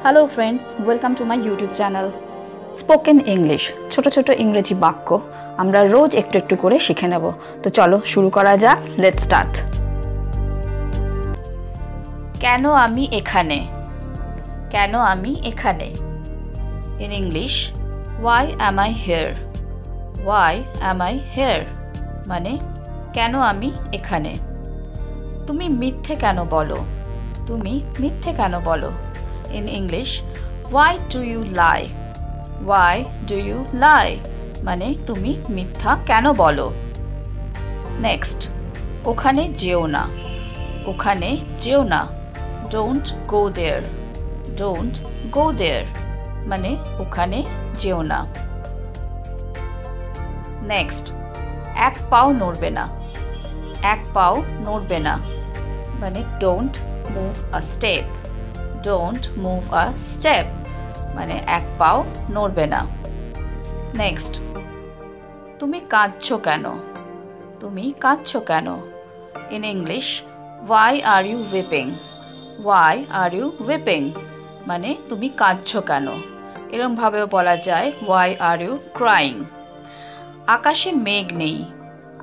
Hello friends, welcome to my YouTube channel. Spoken English ছোট ছোট ইংরেজি বাক্য আমরা রোজ একটু একটু করে শিখে নেব। তো চলো শুরু করা যাক। Let's start. কেন আমি এখানে? কেন আমি এখানে? In English, why am I here? Why am I here? মানে কেন আমি এখানে? তুমি মিথ্যে কেন বলো? তুমি মিথ্যে কেন বলো? In English, why do you lie? Why do you lie? মানে তুমি মিথ্যা কেন বলো? নেক্সট, ওখানে যেও না। ওখানে যেও না। Don't go there. Don't go there. মানে ওখানে যেও না। নেক্সট, এক পাও নড়বে না। এক পাও নড়বে না। মানে don't move a step. Don't move a step. মানে এক পাও নড়বে না। নেক্সট, তুমি কাঁদছো কেন? তুমি কাঁদছো কেন? In English, why are you weeping? Why are you weeping? মানে তুমি কাঁদছো কেন? এরকম ভাবেও বলা যায় why are you crying? আকাশে মেঘ নেই।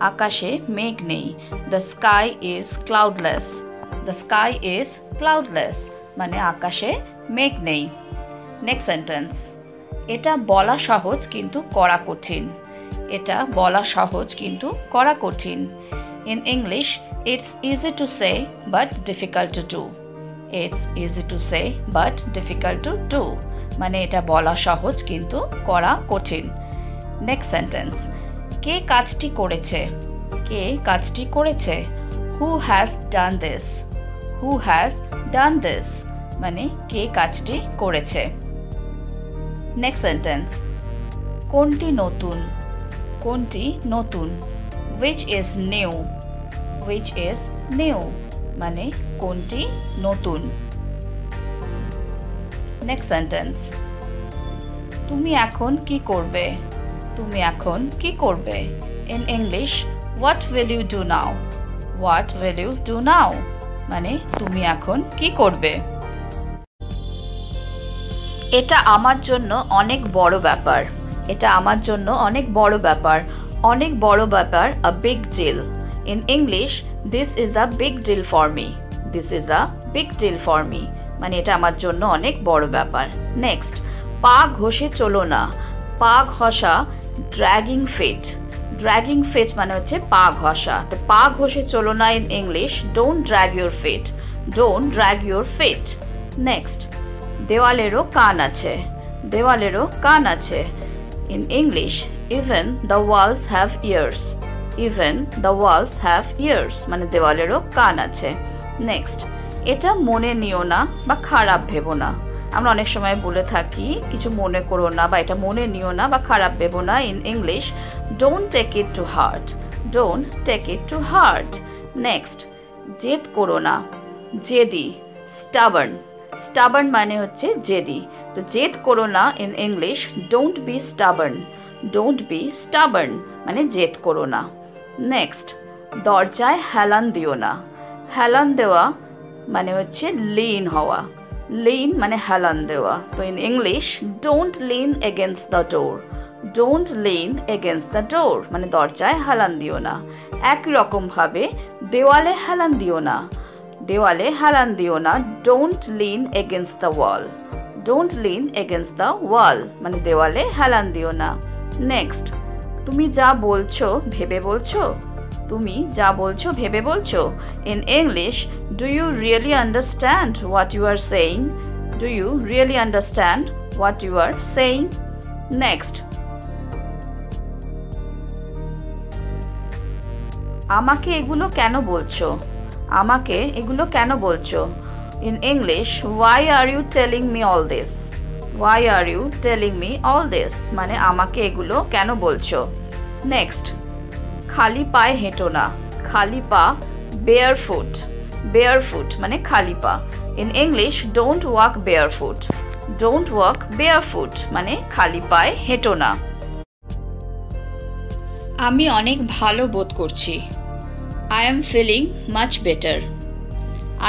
আকাশে মেঘ নেই। The sky is cloudless. The sky is cloudless. মানে আকাশে মেঘ নেই। নেক্সট সেন্টেন্স, এটা বলা সহজ কিন্তু করা কঠিন। এটা বলা সহজ কিন্তু করা কঠিন। In English, it's easy to say but difficult to do. It's easy to say but difficult to do. মানে এটা বলা সহজ কিন্তু করা কঠিন। নেক্সট সেন্টেন্স, কে কাজটি করেছে? কে কাজটি করেছে? Who has done this? Who has done this? মানে কে কাজটি করেছে। নেক্সট সেন্টেন্স, কোনটি নতুন? কোনটি নতুন? Which is new? Which is new? মানে কোনটি নতুন। নেক্সট সেন্টেন্স, তুমি এখন কি করবে? তুমি এখন কি করবে? In English, what will you do now? What will you do now? মানে তুমি এখন কি করবে? এটা আমার জন্য অনেক বড় ব্যাপার। এটা আমার জন্য অনেক বড় ব্যাপার। অনেক বড় ব্যাপার, a big deal. In English, this is a big deal for me. This is a big deal for me. মানে এটা আমার জন্য অনেক বড় ব্যাপার। নেক্সট, পা ঘষে চলো না। পা ঘষা, dragging feet. Dragging feet মানে হচ্ছে পা ঘষা। তো পা ঘষে চলো না in English, don't drag your feet. Don't drag your feet. Next, দেওয়ালেরও কান আছে। দেওয়ালেরও কান আছে। In English, even the walls have ears. Even the walls have ears. মানে দেওয়ালেরও কান আছে। নেক্সট, এটা মনে নিও না বা খারাপ ভেবো না। আমরা অনেক সময় বলে থাকি কিছু মনে করো না বা এটা মনে নিও না বা খারাপ ভেবো না। In English, don't take it to heart. Don't take it to heart. Next, জেদ করো না। জেদি, stubborn. Stubborn মানে হচ্ছে জেদি। তো জেদ করো না in English, don't be stubborn. Don't be stubborn. মানে জেদ করো না। নেক্সট, দরজায় হেলান দিও না। হেলান দেওয়া মানে হচ্ছে lean হওয়া। lean মানে হেলান দেওয়া। তো in English, don't lean against the door. Don't lean against the door. মানে দরজায় হেলান দিও না। একই রকম ভাবে দেওয়ালে হেলান দিও না। দেওয়ালে হেলান দিও না, don't lean against the wall. Don't lean against the wall. মানে দেওয়ালে হেলান দিও না। নেক্সট, তুমি যা বলছো ভেবে বলছো? তুমি যা বলছো ভেবে বলছো? In English, do you really understand what you are saying? Do you really understand what you are saying? Next, আমাকে এগুলো কেন বলছো? আমাকে এগুলো কেন বলছো? In English, why are you telling me all this? Why are you telling me all this? মানে আমাকে এগুলো কেন বলছো? নেক্সট, খালি পায়ে হেঁটো না। খালি পা, barefoot. Barefoot মানে খালি পা। In English, don't walk barefoot. Don't walk barefoot. মানে খালি পায়ে হেঁটো না। আমি অনেক ভালো বোধ করছি। I am feeling much better.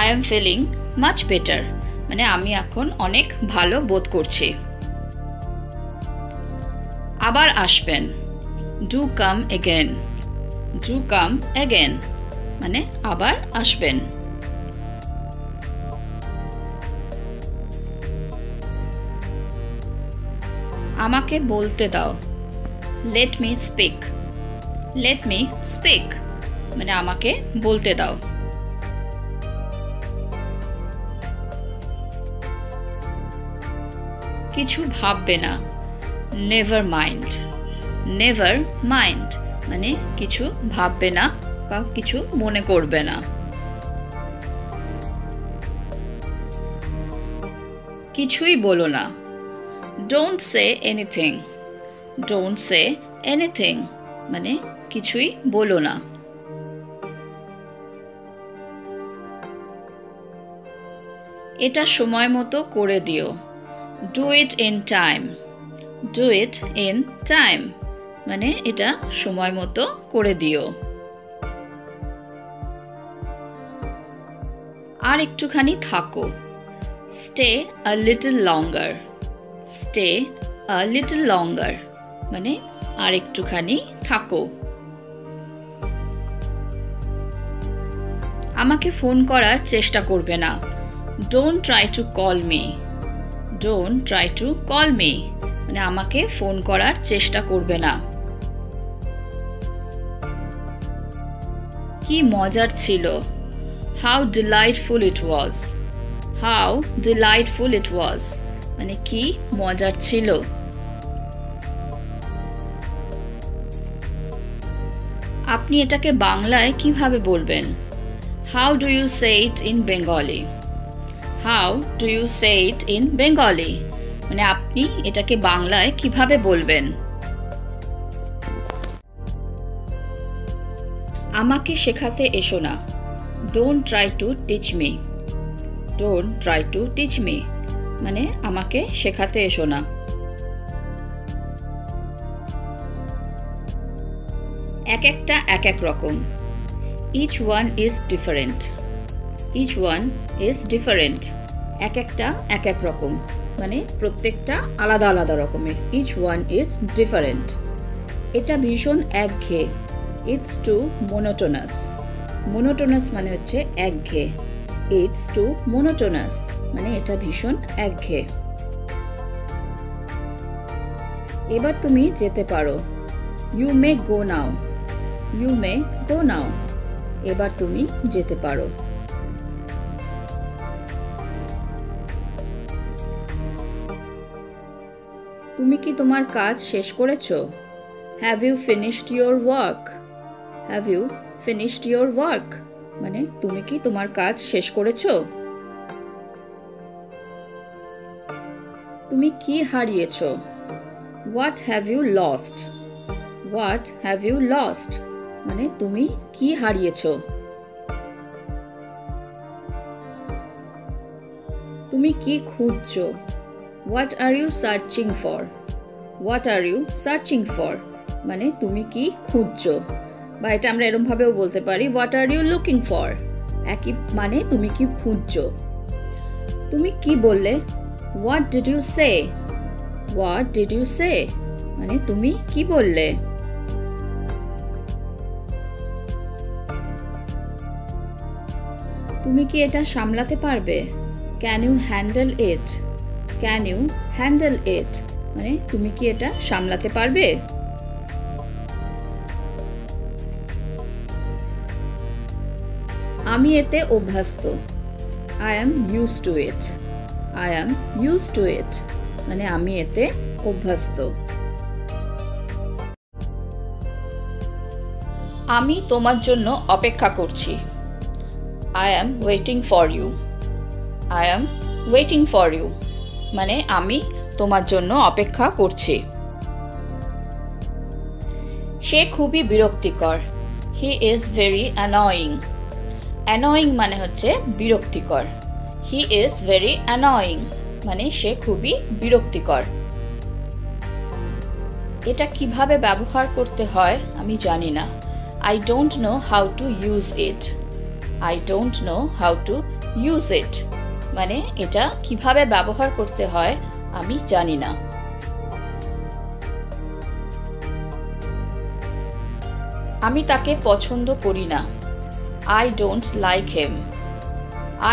I am feeling much better. মানে আমি এখন অনেক ভালো বোধ করছি। আবার আসবেন, do come again. Do come again মানে আবার আসবেন। আমাকে বলতে দাও, let me speak. Let me speak মানে আমাকে বলতে দাও। কিছু ভাববে না, নেভার মাইন্ড। নেভার মাইন্ড মানে কিছু ভাববে না বা কিছু মনে করবে না। কিছুই বলো না, don't say anything. Don't say anything মানে কিছুই বলো না। এটা সময় মতো করে দিও, do it in time. Do it in time মানে এটা সময় মতো করে দিও। আর একটুখানি থাকো, stay a little longer. Stay a little লঙ্গার মানে আর একটুখানি থাকো। আমাকে ফোন করার চেষ্টা করবে না, don't try to call me. Don't try to call me মানে আমাকে ফোন করার চেষ্টা করবে না। কি মজার ছিল, how delightful it was. How delightful it was মানে কি মজার ছিল। আপনি এটাকে বাংলায় কিভাবে বলবেন, how do you say it in Bengali. How do you say it in Bengali মানে আপনি এটাকে বাংলায় কিভাবে বলবেন। আমাকে শেখাতে এসো না, don't try to teach me. Don't try to teach me মানে আমাকে শেখাতে এসো না। এক একটা এক এক রকম, each one is different. Each one is different এক একটা এক এক রকম মানে প্রত্যেকটা আলাদা আলাদা রকমের। Each one is different. এটা ভীষণ একঘেয়ে, ইটস টু মোনোটোনাস। মোনোটোনাস মানে হচ্ছে একঘেয়ে, ইটস টু মোনোটোনাস মানে এটা ভীষণ একঘেয়ে। এবার তুমি যেতে পারো, you may go now. You may গো নাও এবার তুমি যেতে পারো। তুমি কি তোমার কাজ শেষ করেছো, have you finished your work. Have you finished your work মানে তুমি কি তোমার কাজ শেষ করেছো। তুমি কি হারিয়েছো, what have you lost. What have you lost মানে তুমি কি হারিয়েছো। তুমি কি খুঁজছো, what are you searching for. What are you searching for মানে তুমি কি খুঁজছো বা এটা আমরা এরকম ভাবেও বলতে পারি, what are you looking for একই মানে তুমি কি খুঁজছো। তুমি কি বললে, what did you say. What did you say মানে তুমি কি বললে। তুমি কি এটা সামলাতে পারবে, can you handle it. Can you handle it মানে তুমি কি এটা সামলাতে পারবে। আমি এতে অভ্যস্ত, I am use to it. I am use to it মানে আমি এতে অভ্যস্ত। আমি তোমার জন্য অপেক্ষা করছি, I am waiting for you. I am waiting for you মানে আমি তোমার জন্য অপেক্ষা করছি। সে খুবই বিরক্তিকর, he is very annoying. Annoying মানে হচ্ছে বিরক্তিকর, হি ইজ ভেরি অ্যানয়িং মানে সে খুবই বিরক্তিকর। এটা কিভাবে ব্যবহার করতে হয় আমি জানি না, I don't know how to use it. I don't know how to use it মানে এটা কিভাবে ব্যবহার করতে হয় আমি জানি না। আমি তাকে পছন্দ করি না। I don't like him.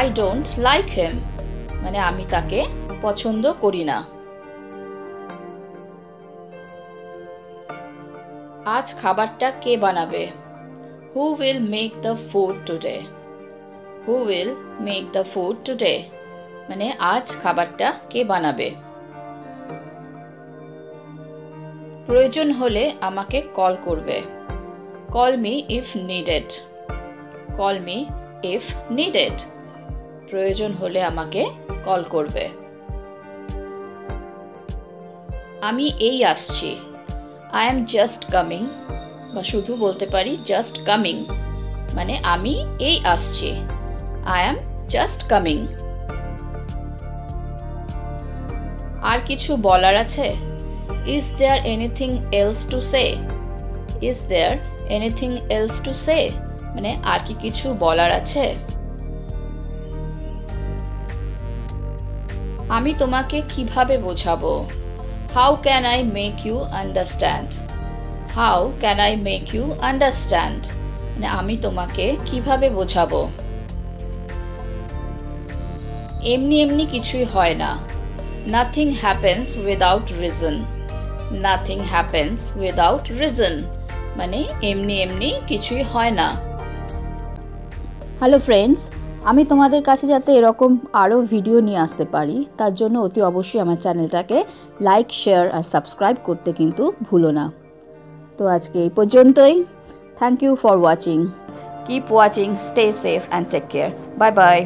I don't like him. মানে আমি তাকে পছন্দ করি না। আজ খাবারটা কে বানাবে? Who will make the food today? Who will make the food today? মানে আজ খাবারটা কে বানাবে? প্রয়োজন হলে আমাকে কল করবে। Call me if needed. Call me if needed. প্রয়োজন হলে আমাকে কল করবে। আমি এই আসছি। I am just coming বা শুধু বলতে পারি just coming মানে আমি এই আসছি। I am just coming. আর কিছু বলার আছে? Is there anything else to say? Is there anything else to say? মানে আর কি কিছু বলার আছে? আমি তোমাকে কিভাবে বোঝাবো? How can I make you understand? How can I make you understand? মানে আমি তোমাকে কিভাবে বোঝাবো? এমনি এমনি কিছুই হয় না। Nothing happens without reason. Nothing happens without reason. মানে এমনি এমনি কিছুই হয় না। হ্যালো ফ্রেন্ডস, আমি তোমাদের কাছে যাতে এরকম আরও ভিডিও নিয়ে আসতে পারি তার জন্য অতি অবশ্যই আমার চ্যানেলটাকে লাইক, শেয়ার আর সাবস্ক্রাইব করতে কিন্তু ভুলো না। তো আজকে এই পর্যন্তই। Thank you for watching. Keep watching, stay safe and take care. Bye by.